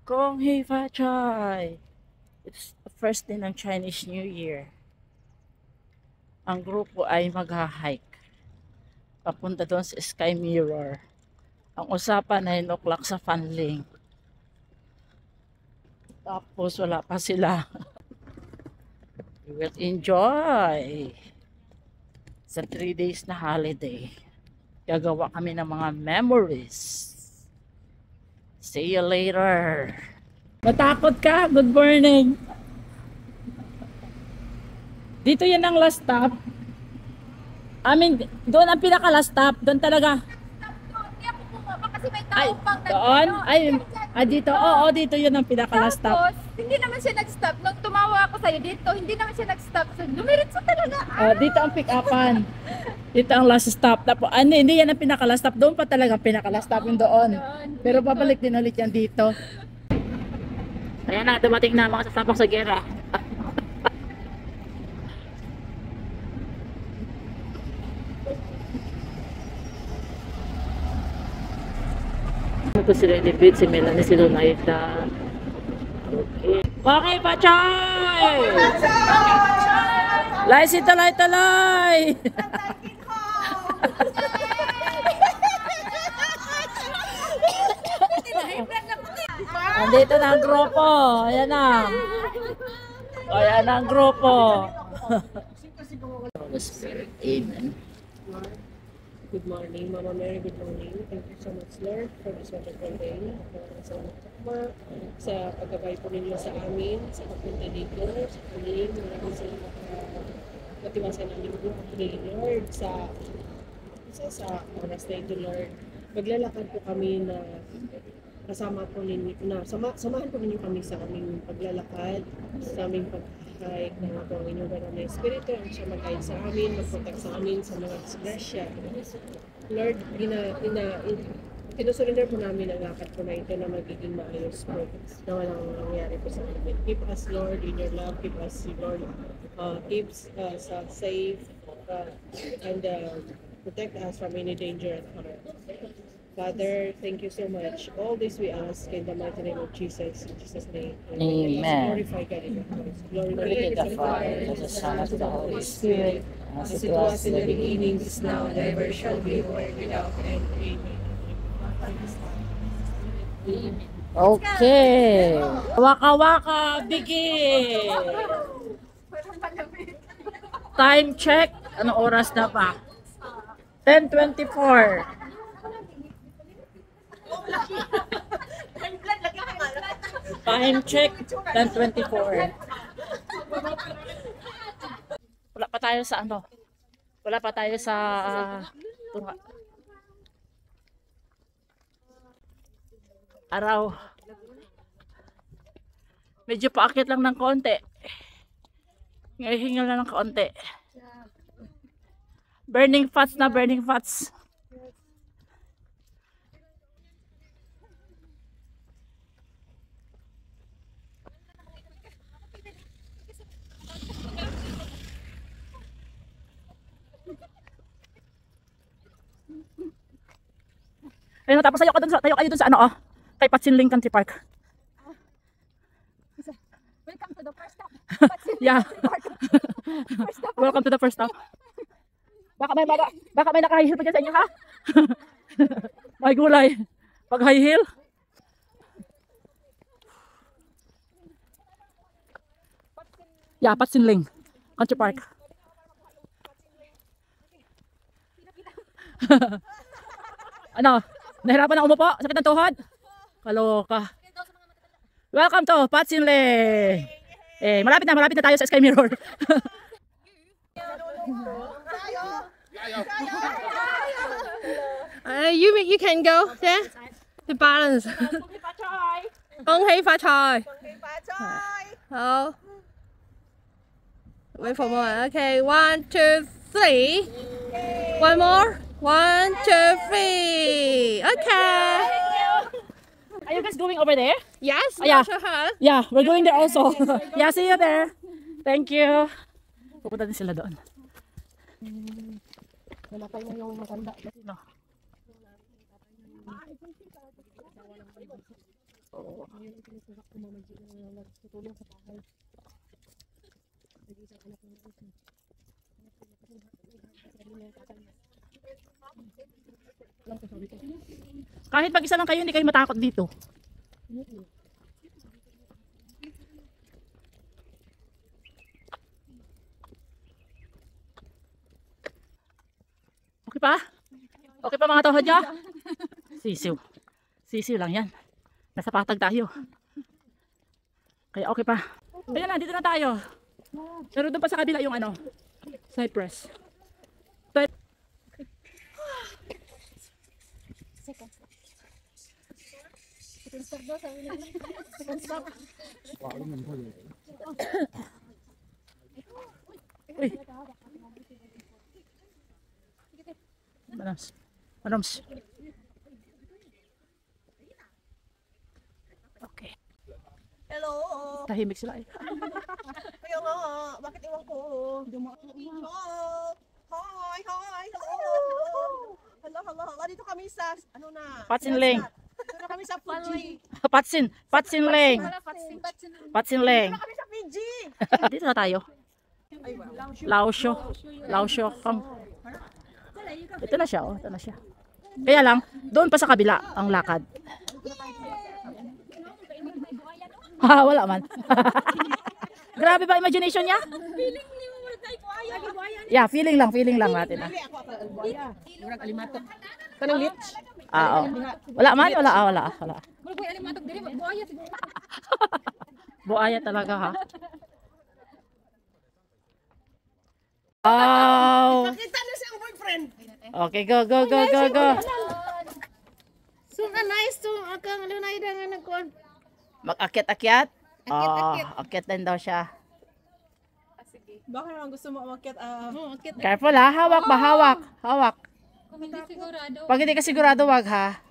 Kong Hei Fa Chai. It's the first day ng Chinese New Year. Ang grupo ay magha-hike papunta doon sa Sky Mirror. Ang usapan ay 9 o'clock sa Fanling. Tapos wala pa sila. We will enjoy sa 3 days na holiday. Gagawa kami ng mga memories. See you later. Matakot ka? Good morning. Dito yan ang last stop. I mean, doon ang pinaka last stop. Doon talaga. Kasi may tao pang Doon? Ay, dito. Oo, dito yun ang pinaka last stop. Tapos, hindi naman siya nag-stop. Nung tumawa ako sa'yo dito, hindi naman siya nag-stop. So, lumiritso talaga. Dito ang pick-upan. Dito ang last stop. Tapos, hindi yan ang pinaka last stop. Doon pa talaga ang pinaka last stop yung doon. Pero babalik din ulit yan dito. Ayan na, dumating na mga sasabak sa gera. Ito sila David, si Melanie, si Lunaida. Okay. Okay, Pachay! Lay si talay-talay! Andito na ang grupo. Ayan na. Ayan na ang grupo. Holy Spirit. Amen. Good morning, Mama Mary. Good morning. Thank you so much, Lord, for this wonderful day. Salamat po sa paggabay po ninyo sa amin, sa pagpunta dito, sa kaling. Maraming salamat matiwasan namin po, Lord, sa oras na ito, Lord. Maglalakad po kami na kasama po ninyo, samahan po ninyo kami sa aming paglalakad, sa aming pag-hike ng mga inyong ganun na Espiritu, ang siya mag-guide sa amin, mag-protect sa amin sa mga disgrasya. Lord, tinusurrender po namin ang lakad po na ito na magiging maayos po na walang nangyari po sa amin. Keep us, Lord, in your love. Keep us, Lord, keep us safe and protect us from any danger and harm. Father, thank you so much. All this we ask in the mighty name of Jesus. In Jesus' name. Amen. Glorify God in the Christ. Glory to the Father, to the Son, and to the Holy Spirit, as it was in the beginning, is now, and ever shall be, world without end. Amen. Okay. Waka-waka, begin. Time check. Anong oras na pa? 10:24. Time check, 10:24. Wala pa tayo sa ano? Wala pa tayo sa tunga. Araw. Medyo paakit lang ng konti. Ngayon hingal na ng konti. Burning fats na, burning fats. Ayun, tapos tayo kayo dun sa ano, kay Patsinling Country Park. Welcome to the first stop. Yeah. Welcome to the first stop. Baka may naka-high heel pa dyan sa inyo, ha? May gulay. Pag high heel. Yeah, Patsinling Country Park. Ano? Nahirapan na umupo? Sakit ng tuhod? Kaloka. Welcome to Patsinling. Malapit na tayo sa Sky Mirror. You can go there. The balance. Kong Hei Fa Chai. Oh. Wait for more. Okay, 1, 2, 3. One more. 1, 2, 3. Okay. Are you guys going over there? Yes. Yeah. Sure. Yeah, we're going there also. Yeah, see you there. Thank you. Pupunta din sila doon. Namatay na yung matanda. No. Oo. Ngayon ang kinukuha ko Mama G na nagtutulong sa bahay. Nag-isang anak ng isa. Lang ko sabi ko. Kahit mag-isa lang kayo, hindi kayo matakot dito. Okay pa? Okay pa mga tawad niya? Sisiw. Sisiw lang yan. Nasa patag tayo. Kaya okay pa. Ayan na, dito na tayo. Pero doon pa sa kabila yung ano, cypress. Uy. Manams. Manams. Okay. Hello. Tahimik sila eh. Kaya nga, bakit iwan ko? Hi, hi, hello. Hello. Dito kami sa, ano na? Patsinling. Dito na kami sa Fuji. Patsinling. Patsinling. Dito na kami sa Fiji. Dito na tayo. Laosyo. Laosyo. Ito na siya, oh. Ito na siya. Kaya lang, doon pa sa kabila ang lakad. Ha, wala man. Grabe ba imagination niya? Yeah, feeling lang natin. Kanang lips. Oo. Wala man, wala. Buaya talaga ha. Wow. Nakita na siyang boyfriend. Okay, go. So, nice to akang lunay na nga nagkuhan. Mag-akyat-akyat? Akyat din daw siya. Baka naman gusto mo umakyat. Careful ha, hawak ba? Hawak. Kung hindi sigurado. Pag hindi ka sigurado, wag ha.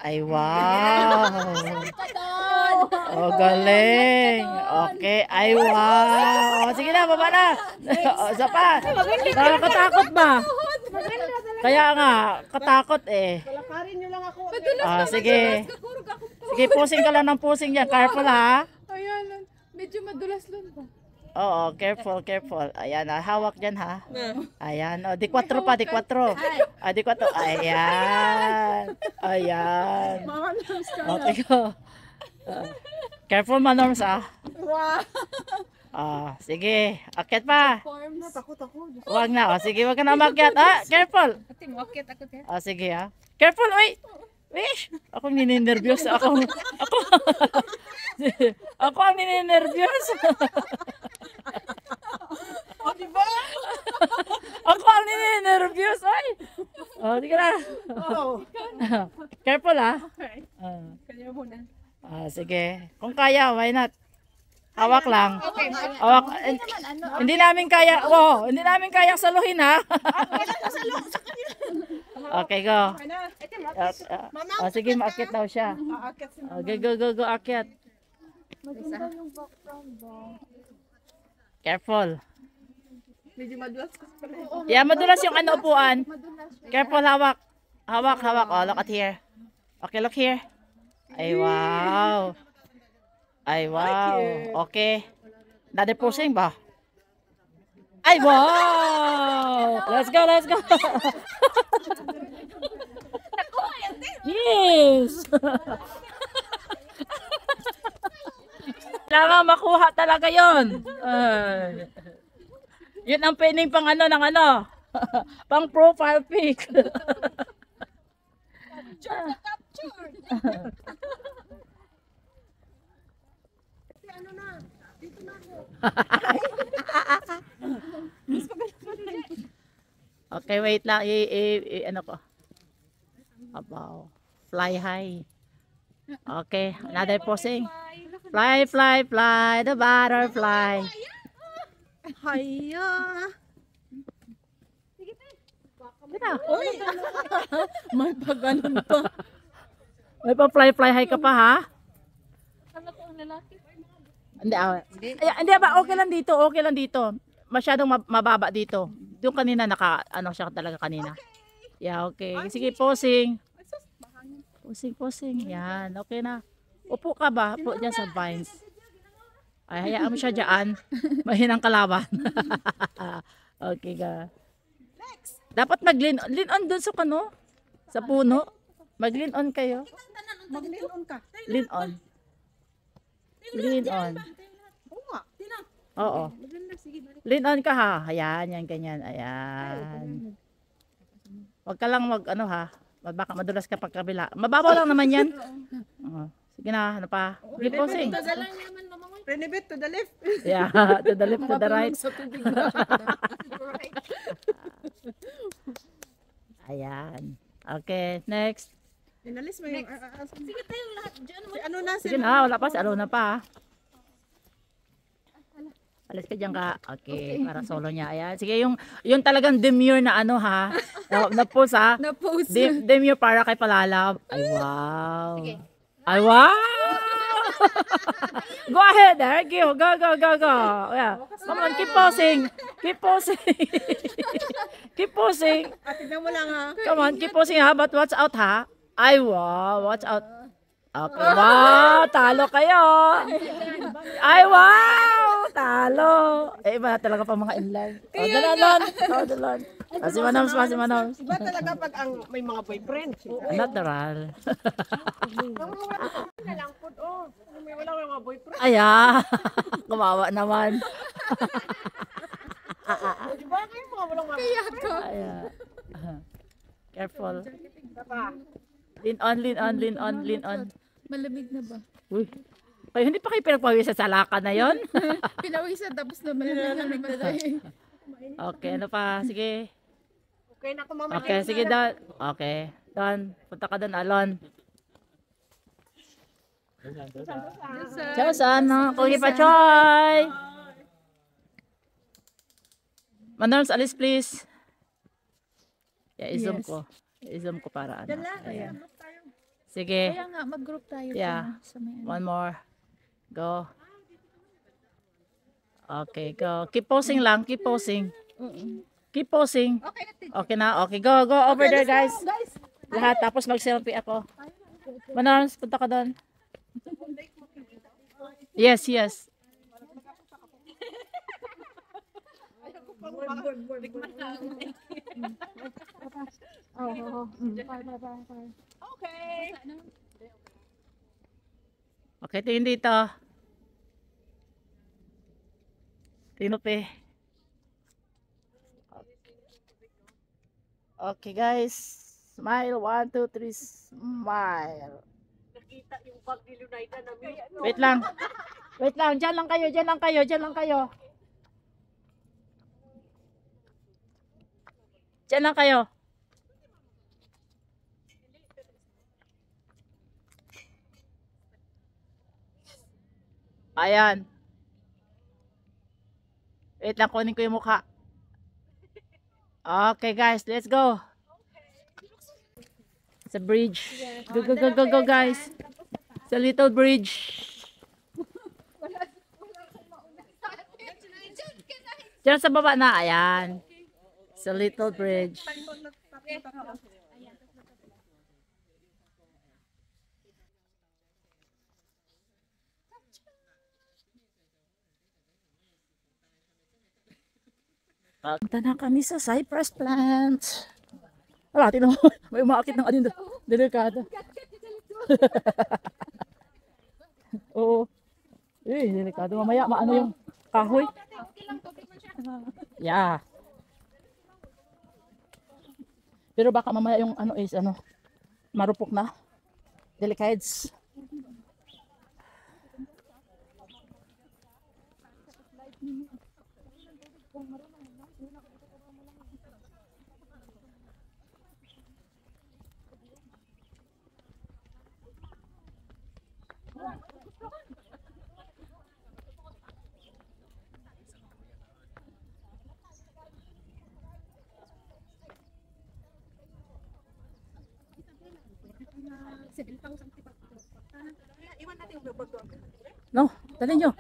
Ay, wow. Oh, galing. Okay, ay, wow. Sige na, baba na. Isa pa. Nakakatakot ba? Kaya nga, katakot eh. Palakarin niyo lang ako. Sige. Sige, pusing ka lang ng pusing yan. Careful ha. Ayan, medyo madulas lang ba? Oo, careful. Ayan, hawak dyan ha. Ayan, di 4 pa, di 4. Di 4. Ayan. Okay ko. Careful Manorms sige, akyat pa. Takot ako. Wag na, sige, wag ka na umakyat. Careful. Ate, wakit ako te. Sige ha. Careful, uy. Wish, ako nininervyos. Ako ang nininervyos. Diba? Ako ang nininervyos, ay. Sige na. Careful ha. Kanya muna. Sige. Kung kaya, why not? Hawak lang. Hawak. Hindi namin kaya. Wow, hindi namin kayang saluhin ha. Okay, go. Sige, maakyat daw siya. Okay, go, akyat. Careful. Medyo madulas kasi pala. Yeah, madulas yung ano upuan. Careful, hawak. Hawak. Oh, look at here. Okay, look here. Ay, wow. Okay. Another posing ba? Ay, wow! Let's go. Yes! Kailangan makuha talaga yon. Yun ang pining pang ano ng ano. Pang profile pic. Okay, wait lang. Ano ko? Abaw. Fly high. Okay, another posing. Fly, the butterfly. Haya. Kita. May pag-anon pa. May pa fly high ka pa ha? Ano ko ang lalaki? Hindi ba okay lang dito. Masyadong mababa dito. Yung kanina ano siya talaga kanina. Yeah, okay. Sige, posing. Pusing. Yan, okay na. Upo ka ba? Upo dyan sa vines. Ay, hayaan mo siya dyan. Mahinang kalaban. Okay ka. Dapat mag-lean on dun sa kano? Sa puno. Mag-lean on kayo. Mag-lean ka. Lean on. Lean on. Oo nga. Oo. Lean on ka ha. Ayan, yan, ganyan. Ayan. Huwag ka lang ano ha. Baka madulas ka pag kabila. Mababaw lang naman yan. Oo. Sige na, ano pa? Keep posing. Renevit to the left. Yeah, to the left, to the right. Ayan. Okay, next. Inalis mo yung... Sige tayo lahat dyan. Ano na Sige na, wala pa. Si Alona pa. Alis ka dyan ka. Okay, para solo niya. Ayan. Sige, yung talagang demure na ano ha. Na-pose ha. Na-pose. Demure para kay Palalab. Ay, wow. Ay, wow. Go ahead, Eric. Go. Yeah. Come on, keep posing. Keep posing. Tignan mo lang ha. Come on, keep posing ha. But watch out ha. Ay, wow. Watch out. Okay, wow. Talo kayo. Ay, wow. Talo. Eh, iba talaga pa mga inline. Dalan. Si Manams. Iba talaga pag may mga boyfriend. Natural. Na lang po. May wala mga boyfriend. Aya. Kumawa naman. Di ba kayo mga walang mga boyfriend? Aya. Careful. Diba? Lean on. Malamig na ba? Uy. Kayo, hindi pa kayo pinagpawisan sa laka na yon? Pinawisan tapos na malamig na tayo. Okay, ano pa? Sige. Okay na ako mamaya. Okay, sige, Don. Okay. Don, punta ka doon, Alon. Ciao, sana. Kuhi pa, Choy. Manarms, alis, please. Yeah, i-zoom ko. I-zoom ko para ano. Ayan. Sige. Kaya nga, mag-group tayo. Yeah. Sa may One more. Go. Okay, go. Keep posing lang. Keep posing. Okay na. Okay, go over there, guys. Lahat. Tapos mag-selfie ako. Manarms, punta ka doon. Yes. Okay. Okay, tingin dito. Tinupi. Okay, guys. Smile. 1, 2, 3. Smile. Nakita yung bag ni Lunaida na may ano. Wait lang. Diyan lang kayo. Diyan lang kayo. Ayan. Wait lang, kunin ko yung mukha. Okay, guys. Let's go. It's a bridge. Go, guys. It's a little bridge. Diyan sa baba na. Ayan. It's a little bridge. Punta na kami sa cypress plant. Wala, tinan mo. May umaakit ng adin. Delikado. Oo. Delikado. Mamaya, maano yung kahoy. Yeah. Pero baka mamaya yung marupok na. Delicades. No, dali nyo.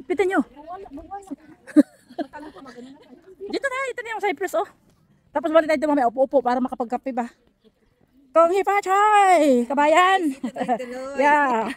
Ipitin nyo. Dito na yung cypress, oh. Tapos balik tayo mamaya, upo-upo para makapagkape ba. Kong Hipa Choy! Kabayan! Yeah!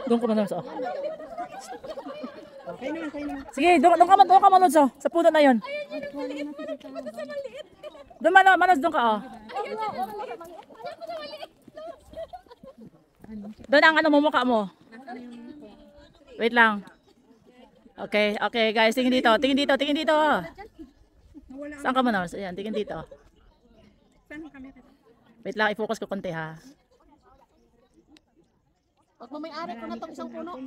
Doon ka man sa. Sige, doon ka manod sa puno na 'yon. Doon manos doon ka oh. Doon ang ano mumukha mo. Wait lang. Okay, guys, tingin dito. Saan ka manos? Ayan, tingin dito. Wait lang, i-focus ko konti ha. Pag may-ari ko na itong isang puno.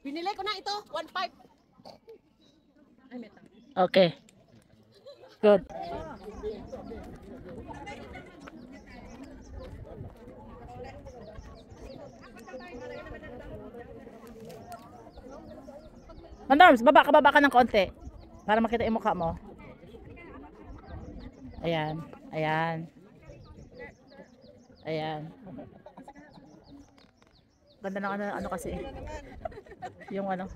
Binili ko na ito, 1.5. Okay. Good. Mandarms, baba ka ng konti para makita yung mukha mo. Ayan. Ganda ng ano kasi. Yung ano.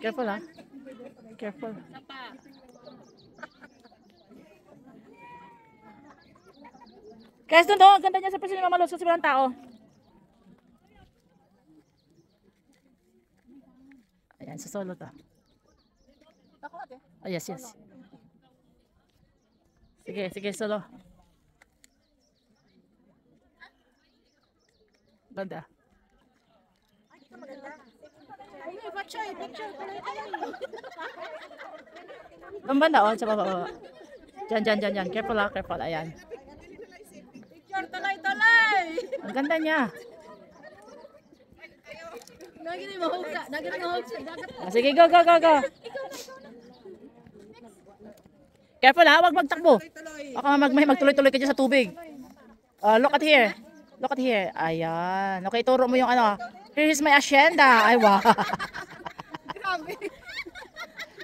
Careful ha. Careful. Guys, doon, ganda niya sa pwesto ni Mama Luz, sa silang tao. Ayan, sa solo to. Oh, yes. Sige, solo. Ganda. Ang banda, oh, sa baba. Diyan. Careful, ayan. Talay! Ang ganda niya. Nagini mahugsa. Sige, go. Careful ha, wag magtakbo. Baka magtuloy-tuloy ka dyan sa tubig. Look at here. Ayan. Okay, turo mo yung ano. Here is my hacienda. Ay, wow.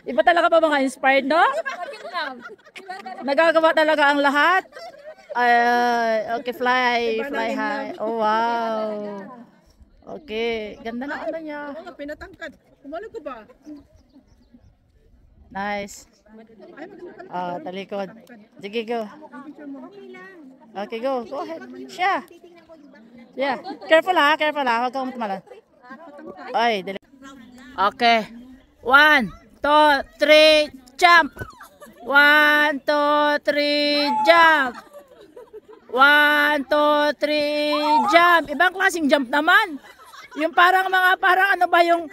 Iba talaga pa mga inspired, no? Nagagawa talaga ang lahat. Okay, fly high. Oh, wow. Okay, ganda na ano niya. Pinatangkad. Kumalo ko ba? Nice. Talikod. Sige, go. Okay, go ahead. Siya. Yeah. Careful ha. Huwag kang tumalan. Ay, dali. Okay. 1, 2, 3, jump. 1, 2, 3, jump. 1, 2, 3, jump. Ibang klaseng jump naman. Yung parang ano ba yung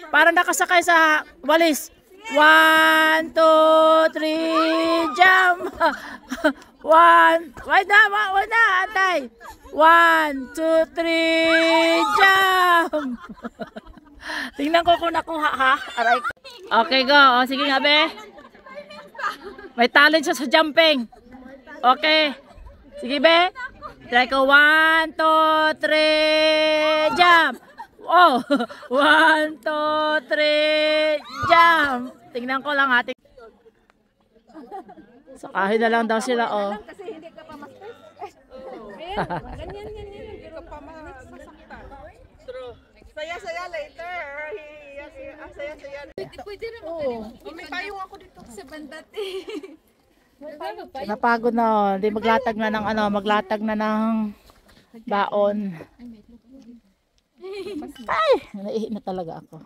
parang nakasakay sa walis. 1, 2, 3, jump. 1, wait na, antay. 1, 2, 3, jump. Tingnan ko kung nakuha ha. Aray. Okay, go. Sige nga, be. May talent siya sa jumping. Okay. Sige, be. Try ko. 1, 2, 3, jump. Oh. 1, 2, 3, jump. Tingnan ko lang ha. Sakahin na lang daw sila, oh. Kasi hindi ka pa master. Ganyan. Hindi ka pa masasaktan. True. Saya later. Saya. Pwede rin mo. May payong ako dito. Sa bandati. Napagod na, oh. Hindi maglatag na ng baon. Ay, naihi na talaga ako.